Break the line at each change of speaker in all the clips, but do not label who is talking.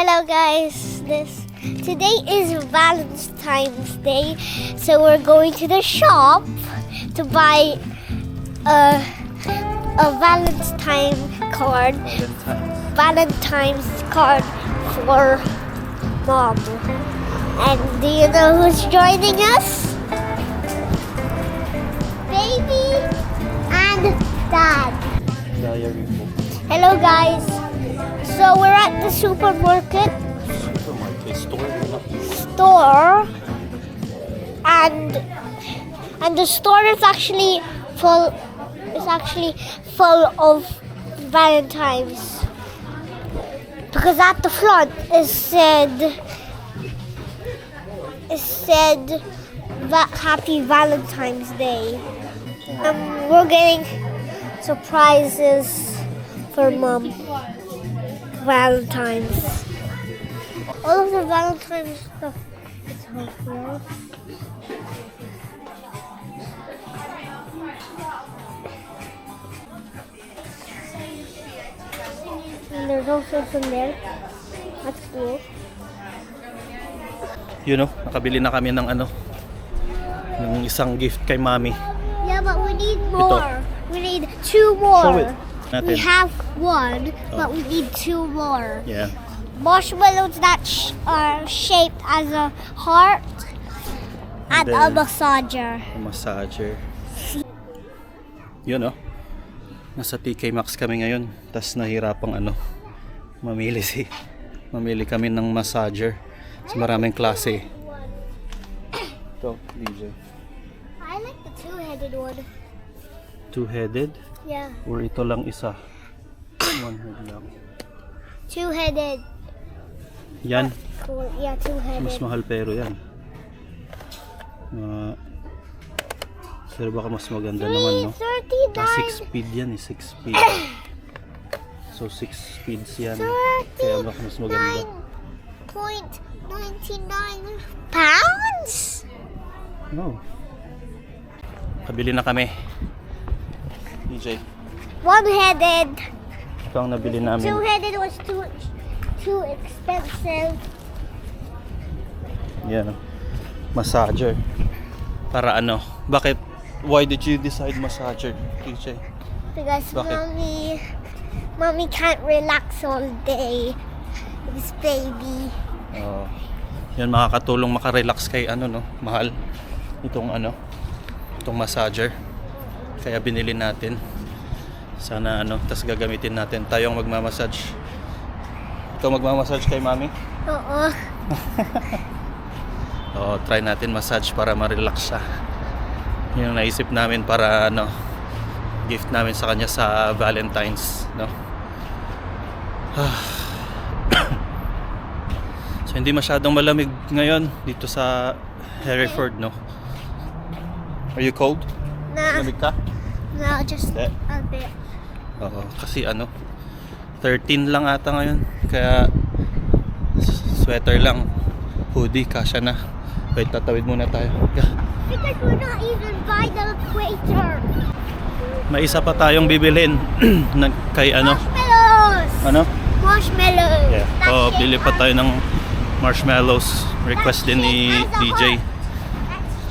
Hello guys, today is Valentine's Day, so we're going to the shop to buy a Valentine's card for Mom. And do you know who's joining us? Baby and Dad.
Diary book.
Hello guys. So we're at the supermarket store, and the store is actually full. It's actually full of Valentines, because at the front it said Happy Valentine's Day. We're getting surprises for Mom. Valentine's. All of the Valentine's stuff is here. And there's also some there. That's cool.
You know, nakabili na kami ng ng isang gift kay Mami.
Yeah, but we need more. We need two more.
Show it.
We have one, but we need two more.
Yeah.
Marshmallows that are shaped as a heart and a
then
massager.
A massager. Yun, nasa TK Maxx kami ngayon. Tas nahirapang mamili kami ng massager. Sa maraming klase. Ito, DJ.
I like the two-headed one.
Two-headed?
Yeah.
Or ito lang isa? One head lang.
Two-headed.
Yan.
Cool. Yeah, two-headed.
Mas mahal pero yan. Pero baka mas maganda naman, no?
39.
6 speed yan, 6 speed. So 6 speeds yan. Kaya baka mas maganda.
39.99 pounds?
No. Kabili na kami. DJ.
One-headed.
Ito ang nabili namin.
Two-headed was too expensive.
Yan. Massager. Para Bakit? Why did you decide massager, DJ?
Because
Bakit?
mommy can't relax all day. This baby.
Yan, makakatulong makarelax kay mahal. Itong massager. Kaya binili natin. Sana tas gagamitin natin. Tayong magmamassage. Ikaw magmamassage kay Mami?
Oo.
Try natin massage para ma-relax siya. Yun ang naisip namin para gift namin sa kanya sa Valentine's, So hindi masyadong malamig ngayon dito sa Hereford, Are you cold?
Nah.
Malamig ka?
No, just
Hindi.
a bit.
Oo, kasi 13 lang ata ngayon. Kaya sweater lang, hoodie, kasya na. Wait, tatawid muna tayo.
Because we're not even by the equator.
May isa pa tayong bibilhin kay
Marshmallows! Marshmallows!
Yeah. Bili pa tayo ng marshmallows. Request din ni DJ.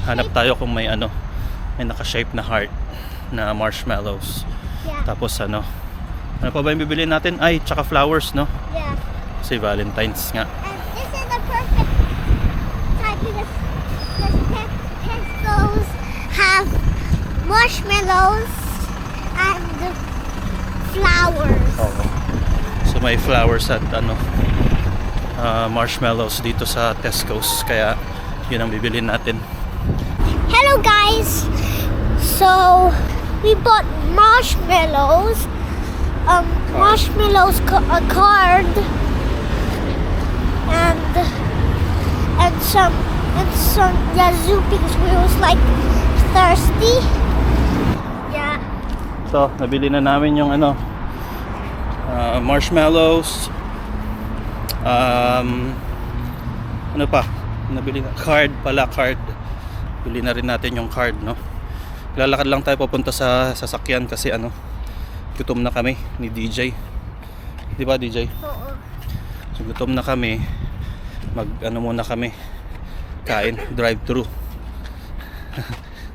Hanap tayo kung may may naka-shape na heart na marshmallows.
Yeah.
Tapos ano pa ba yung bibilhin natin? Ay, tsaka flowers,
Yeah.
Kasi Valentine's nga.
And this is the perfect type because Tesco's have marshmallows and flowers.
So may flowers at marshmallows dito sa Tesco's, kaya yun ang bibilhin natin.
Hello guys! So we bought marshmallows, a card, and some yazoo because we was like thirsty. Yeah.
So, nabili na namin yung marshmallows. Ano pa? Nabili na card. Bili na rin natin yung card, Lalakad lang tayo papunta sa sasakyan kasi gutom na kami ni DJ. Di ba, DJ?
Oo.
So gutom na kami. Muna kami. Kain, drive-thru.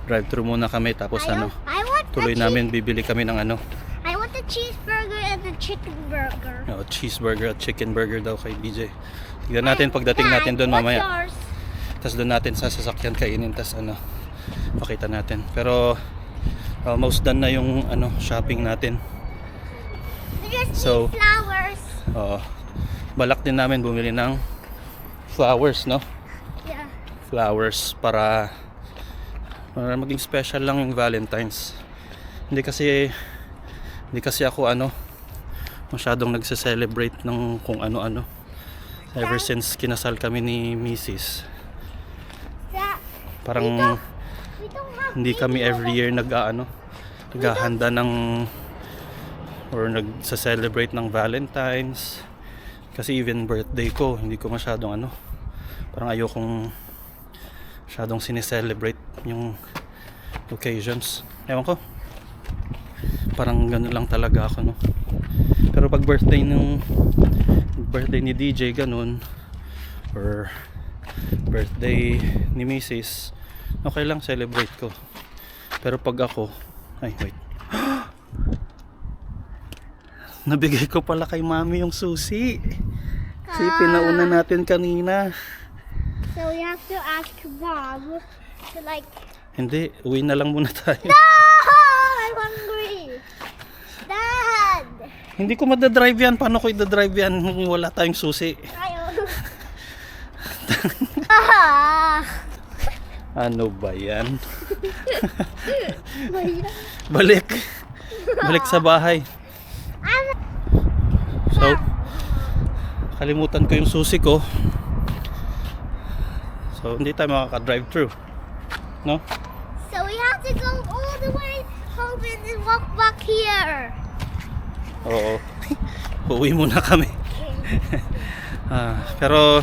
Drive-thru muna kami tapos
I want
tuloy namin bibili kami ng
I want the cheeseburger and the chicken burger.
cheeseburger at chicken burger daw kay DJ. Tignan natin pagdating natin doon
What's
mamaya.
yours?
Tapos doon natin sa sasakyan kainin, tapos pakita natin. Pero almost done na yung shopping natin.
Just
So,
need flowers.
balak din namin bumili ng flowers, no?
Yeah.
Flowers para maging special lang yung Valentine's. Hindi kasi ako masyadong nagse-celebrate ng kung ano-ano. Ever since kinasal kami ni Mrs. Parang
We don't have
hindi kami every year naghahanda ng or nagse-celebrate ng Valentine's. Kasi even birthday ko, hindi ko masyadong parang ayokong masyadong sineselebrate yung occasions. Ewan ko. Parang gano'n lang talaga ako, no? Pero pag birthday ni DJ ganun, or birthday ni Mrs., okay lang, celebrate ko. Pero pag ako, wait. Nabigay ko pala kay mami yung susi. Kasi pinauna natin kanina.
So we have to ask Mom to
Hindi, uwi na lang muna tayo.
No! I'm hungry. Dad!
Hindi ko madadrive yan. Paano ko idadrive yan kung wala tayong susi?
Ayaw.
Ano ba yan? Balik sa bahay. So, kalimutan ko yung susi ko. So, hindi tayo makaka-drive through, no?
So we have to go all the way home and then walk back here.
Oo. Uwi muna kami. Pero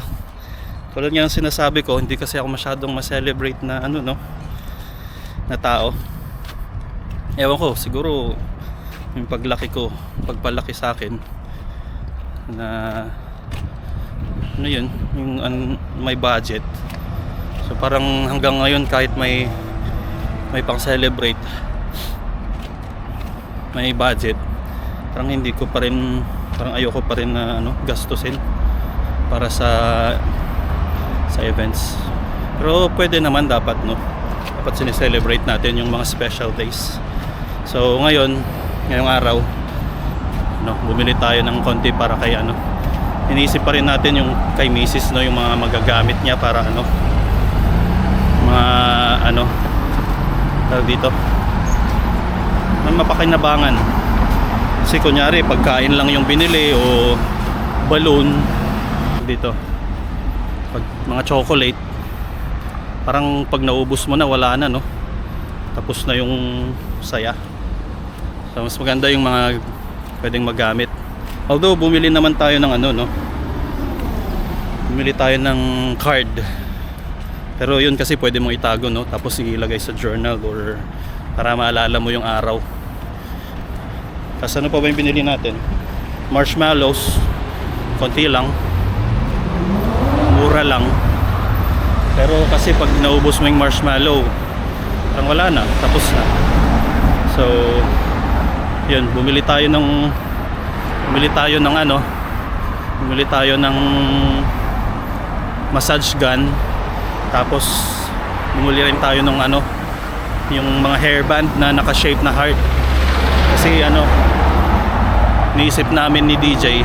tulad nga ng sinasabi ko, hindi kasi ako masyadong ma-celebrate na na tao. Ewan ko, siguro yung pagpalaki sa akin na yun, yung may budget. So parang hanggang ngayon kahit may pang-celebrate, may budget, parang hindi ko pa rin, parang ayoko pa rin na gastusin para sa events. Pero pwede naman, dapat sineselebrate natin yung mga special days. So ngayong araw bumili tayo ng konti para kay iniisip pa rin natin yung kay Mrs. yung mga magagamit niya para mga tawag dito, mapakinabangan. Kasi kunyari pagkain lang yung binili o balloon dito, pag mga chocolate, parang pag naubos mo na wala na, tapos na yung saya. So mas maganda yung mga pwedeng magamit. Although bumili naman tayo ng bumili tayo ng card, pero yun kasi pwede mong itago, tapos ilagay sa journal or para maalala mo yung araw. Tapos ano pa ba yung binili natin? Marshmallows, konti lang, mura lang. Pero kasi pag naubos mo yung marshmallow, parang wala na, tapos na. So yun, bumili tayo ng massage gun. Tapos bumili rin tayo ng yung mga hairband na naka-shape na heart. Kasi niisip namin ni DJ,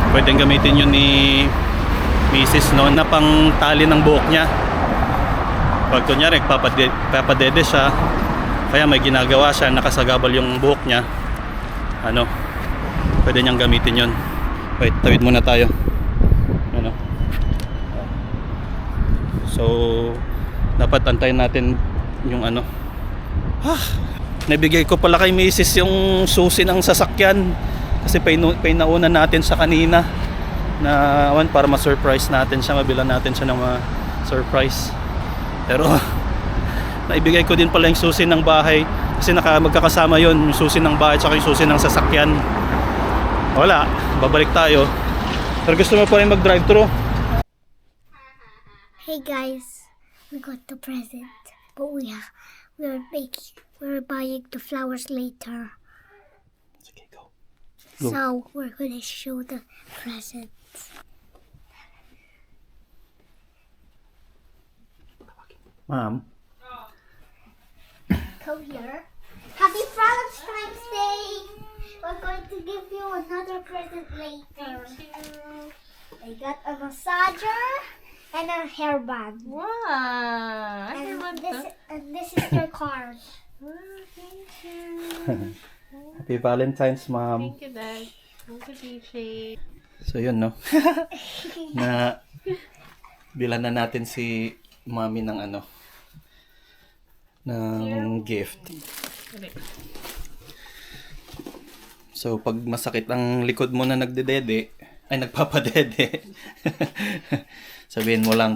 pwedeng gamitin yun ni Mrs. na pang tali ng buhok niya. Pag kunyari papadede siya, kaya may ginagawa siya, nakasagabal yung buhok niya, pwede niyang gamitin yun. Wait, tawid muna tayo. So dapat antayin natin yung nabigay ko pala kay Mrs. yung susi ng sasakyan kasi painauna natin sa kanina na para ma-surprise natin siya, mabilan natin siya ng surprise. Pero naibigay ko din pala yung susi ng bahay kasi magkakasama yun, yung susi ng bahay at yung susi ng sasakyan. Wala, babalik tayo. Pero gusto mo pa rin mag-drive-thru?
Hey guys, we got the present, but we're buying the flowers later.
Sige, go.
So we're gonna show the present.
Ma'am?
Come here. Happy Valentine's Day! We're going to give you another present later. Thank you. I got a massager and a hairband.
Wow!
And this is your card.
Thank you.
Happy Valentine's, ma'am.
Thank you, Dad. Thank you, DJ.
So yun, no? Na bilan na natin si mami ng ano, ng gift. So pag masakit ang likod mo na nagdedede, ay nagpapadede, sabihin mo lang,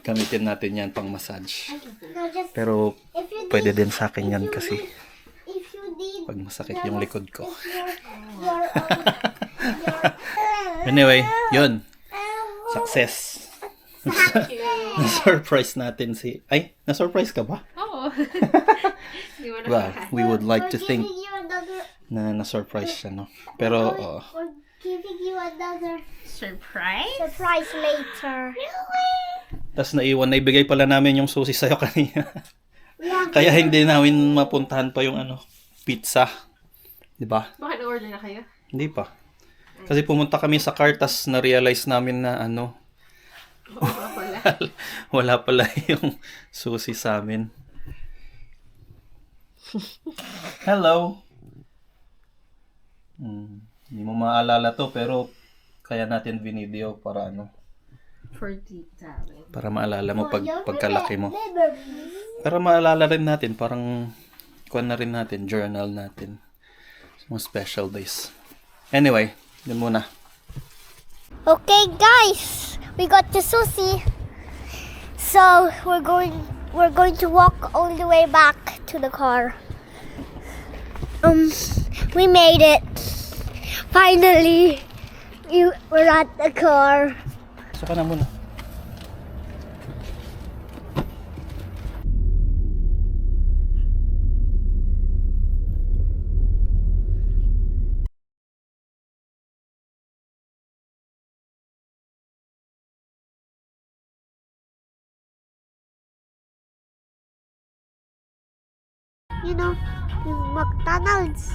gamitin natin yan pang massage.
No, just
Pero
if you
pwede din sa akin yan kasi
if you need
pag masakit yung likod ko.
your
Anyway, yun. Success. Na-surprise natin si... Ay, na-surprise ka ba?
Oo. Di mo na
Well, we would like to think
giving you another
na na-surprise siya, no? Pero,
we're giving you another
surprise?
surprise later.
tas naibigay pala namin yung susi sa'yo kanina.
Yeah.
Kaya hindi namin mapuntahan pa yung ano, pizza. Di ba?
Bakit order na kayo?
Hindi pa. Kasi pumunta kami sa car, tas na-realize namin na ano, wala pala yung susi sa amin. Hello! Hindi mo maalala to, pero kaya natin video para ano,
For tita.
para maalala mo pagkalaki mo.
Memories.
Para maalala rin natin, parang kuha na rin natin, journal natin. Mga special days. Anyway, yun muna.
Okay, guys, we got the sushi. So we're going to walk all the way back to the car. We made it. Finally, we're at the car.
Saka na muna.
You know, yung McDonald's.